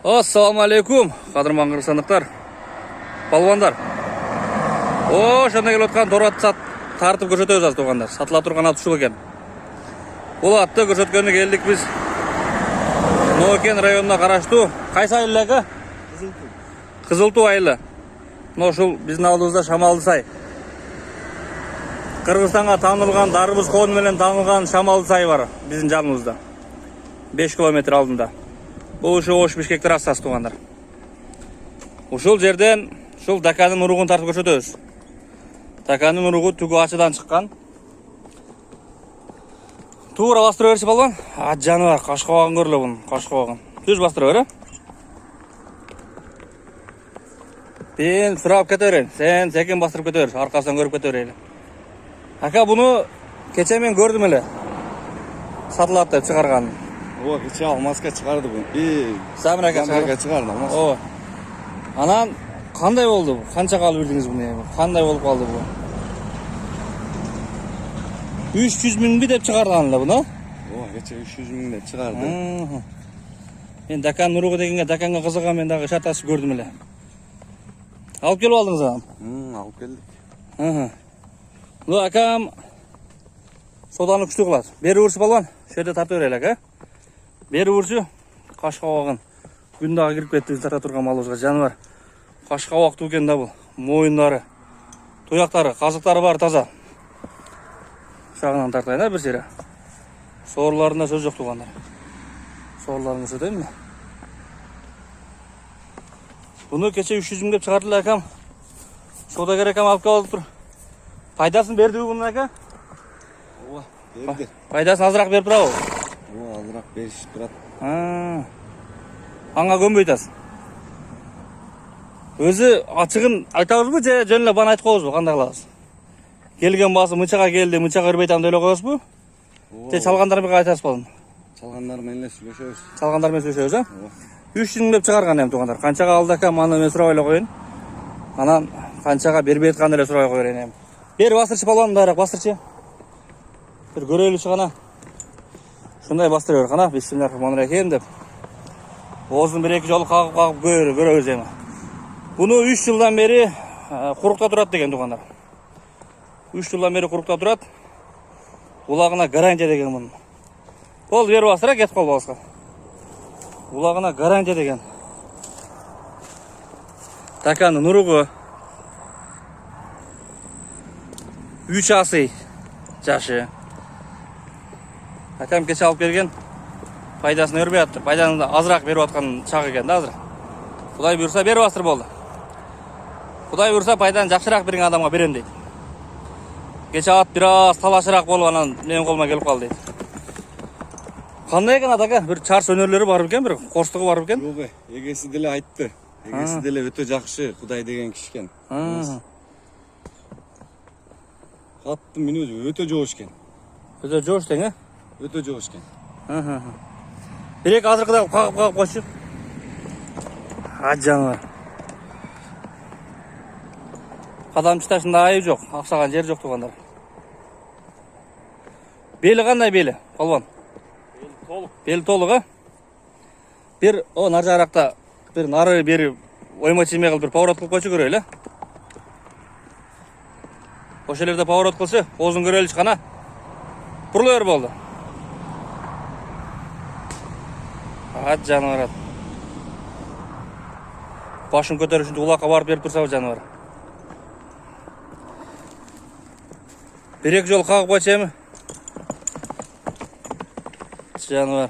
Ассаламу алейкум, қадырман қырғызстандықтар, балуандар. Шанда келіп отқан торатты тартып көрсетеміз аз туғандар. Сатыла тұрған ат ұшыл екен. Бұл атты көрсеткені келдік біз. Нокен районына қарашты. Қайсы айылы әкі? Қызылту айылы. Шыл біздің ауылымызда Шамалды сай. Қырғызстанға танылған, Дарбыз қоны менен танылған Шамалды сай бар біздің жанымызда. 5 километр алдында. Бұл үші 35 гектар ассас туғандар. Ушыл жерден шыл Даканын ұрығын тартып көрсетеміз. Даканын ұрығы түгі ачыдан шыққан. Тура бастыра берші балуан. Жаны бар, қашқауағын көрлі бұның, қашқауағын. Түз бастыра бері. Мен сұрап кете берейін. Сен секен бастырып кете бер, арқасынан көріп кете берейлі. Ака, бұны кече мен көрдім әлі. Сатылады деп шығарғанын. Кече алмасқа шығарды бұл. Самыр әке шығарды алмас. Анан қандай болды бұл? Қанша қалып бердіңіз бұны? Қандай болып қалды бұл? 300 мың бі деп шығарғанында бұны? Кече 300 мың деп шығарды. Мен Дакан ұрығы дегенге, Даканға қызыға мен дағы шатасы көрдім әлі. Алып келіп алдыңыз ағам? Алып келдік. Бұл әкам соданы күшті қылады. Бері ұрсы балуан, шөйді тарты өрелі әке. Бері ұрсы қашқауағын. Күндағы кіріп кетті тарта тұрған малымызға жаны бар. Қашқауақ тукен да бұл. Мойындары, тұяқтары, қазықтары бар таза. Шағынан тартайын бір сері. Соғырларында сөз жоқ туғандар. Соғырларында сөйтейін ме? Бұны кеше 300 мың деп шығардылы әкам. Содагер әкам алып қалып тұр. Пайдасын берді бұның әке? Берді. Пайдасын азырақ беріп тұра ол? Азырақ берішіп тұрады. Аңға көнбейтасың. Өзі ачығын айтауыз бұ, жөнілі бана айтып қоғыз бұ, қандай қылағыз? Келген басы мұншаға келді, мұншаға үрбейтамды өлі қоғыз бұ? Чалғандармен айтасыз балын? Чалғандармен сөйлесеміз. Чалғандармен сөйлесеміз, а? 300 мың деп шығарған ем туғандар. Қаншаға алды әкем, аны мен сұрап ойлы қойын. Анан қаншаға бербейді қандыры сұрай қойын ем. Бері бастыршы балуан, дайрақ бастыршы. Bir görevli çıkana. Şunday bastırıyor kana. Bismillahirrahmanirrahim деп. Oğuzun bir iki yolu kalkıp görüyoruz yani. Bunu 3 yıldan beri kurukta durat degen tuğanlar. 3 yıldan beri kurukta durat. Ulağına garanti degen bunun. Kol ver bastıra get kol basқа. Ulağına garanti degen. Dakanın uruğu 3 asый жашы. Әкем кеше алып берген пайдасын өрбей атты. Пайдасын азырақ беріп атқан шақ екен да азырақ. Құдай бұйырса беріп астыр болды. Құдай бұйырса пайданы жақшырақ берген адамға берем дейді. Кеше ат біраз талашырақ болып анан менің қолыма келіп қалды дейді. Қандай екен ат ака? Bir чарс өнерлері бар екен, бір қорстығы бар екен? Жоқ, егесі деле айтты. Егесі деле өте жақшы, Құдай деген кішкен. Қатты мен өзі өте жоғыш кен. Өте жоғыш екен, ә? Өте жоғыш кен. Берек азырқыда қағып қойшы. Жаны. Қадамшыташында айы жоқ, ақсаған жер жоқ туғандар. Белі қандай белі, балуан? Белі толық. Белі толық, ә? Bir o nar жарақта bir нары бері ойма чемей қылып бір поворот қылып қойшы көрелі. Ошелерде поворот қылшы, қозын көреліш қана. Бұрылыр болды. Жануар ат. Башын көтер үшін ұлаққа барып беріп тұрса жануар. Бір-екі жол қағып қойшы емі? Жануар.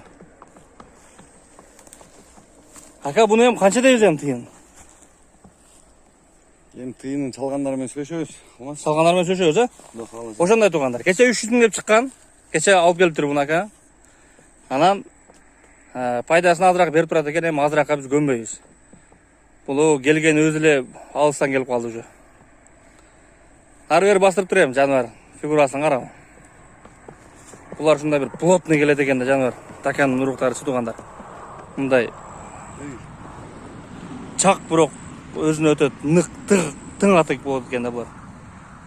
Ака, бұны ем қанша дейіз ем тиын? Ем тиынын чалғандармен сөйлесеміз. Чалғандармен сөйлесеміз, а? Ошандай туғандар. Кеше 300 мың деп шыққан. Кеше алып келіп тұр бұны ака. Анан пайдасын азырақ беріп тұрады екен, ем азыраққа біз көнбейміз. Бұл келген өзіле алыстан келіп қалды уже. Ары бері бастырып тұр ем жануар. Фигурасын қарау. Бұлар шында бір плотный келеді екен жануар. Даканның ұрықтары тұтуғандар. Мұндай чақ бұрық өзіне өте нық тың атық болады екен бұлар.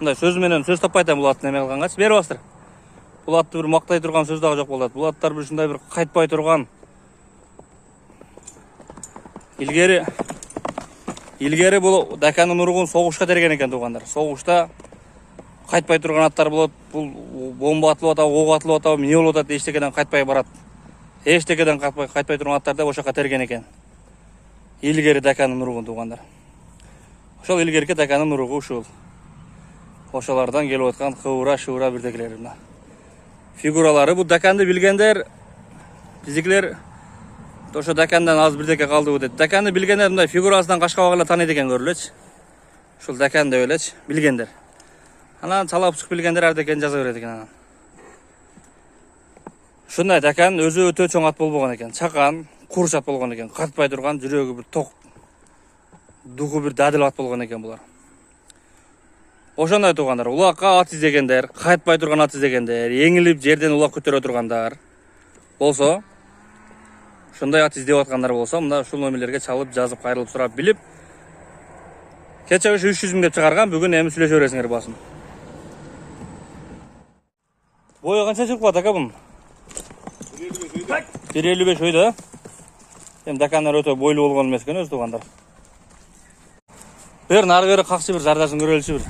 Мұндай сөзіменен сөз таппайтан бұл атын әме қалғанға. Бері бастыр. Бұл атты бір мақтай тұрған сөз дағы жоқ болады. Бұл аттар бір шындай бір қайтпай тұрған Илгери бұл даканын ұрығын соғышқа терген екен туғандар. Соғышта қайтпай тұрған аттар болады. Бұл бомба атылып атау, оқ атылып атау, не болып атады, ештекеден қайтпай барады. Ештекеден қайтпай тұрған аттарды ошаққа терген екен. Илгери даканын ұрығын туғандар. Ошол илгерки даканын ұрығы ушул. Ошолардан келіп отқан қыура-шыура бірдекілер. Фигуралары бұл даканды білгендер, біздікілер ошо дакандан аз бірдеке қалды бұл деді. Даканды білгендер мындай фигурасынан қашқа бағыла таниды екен көрілечі. Ушул даканды өлечі, білгендер. Анан салапшық білгендер ардекен жаза береді екен анан. Шундай дакан өзі өтө чоң ат болбогон экен. Чакан, курч ат болгон экен. Катпай турган, жүрөгү бир ток, духу бир дадыл ат болгон экен булар. Ошондой тугандар, улакка ат издегендер, кайтпай турган ат издегендер, эңилип жерден улак көтөрө тургандар болсо, ушундай ат издеп аткандар болсо, мында ушул номерлерге чалып, жазып, кайрылып сурап билип, кече 300 миң деп чыгарган, бүгүн эми сүйлөшө бересиңер басым. Бою канча чыгып калат ака бунун? 1.55 ойда. Эми дакандар өтө бойлуу болгон эмес экен өзү тугандар. Бер нары бери какчы бир зардасын көрөлүчү бир.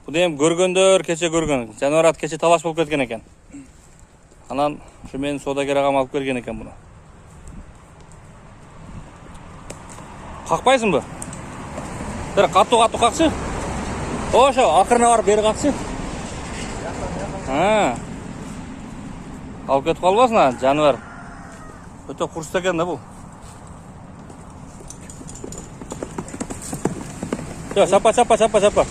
Бул эми көргөндөр кече көргөн. Жаныбар ат кече талаш болуп кеткен экен. Анан ушу менин соодагер агам алып келген экен буну. Какпайсыңбы? Бер каттуу какчы. Ошо акырына барып бери какчы. Алып кетип калбасын, жаныбар. Өтө курчта экен да бул. Чапа.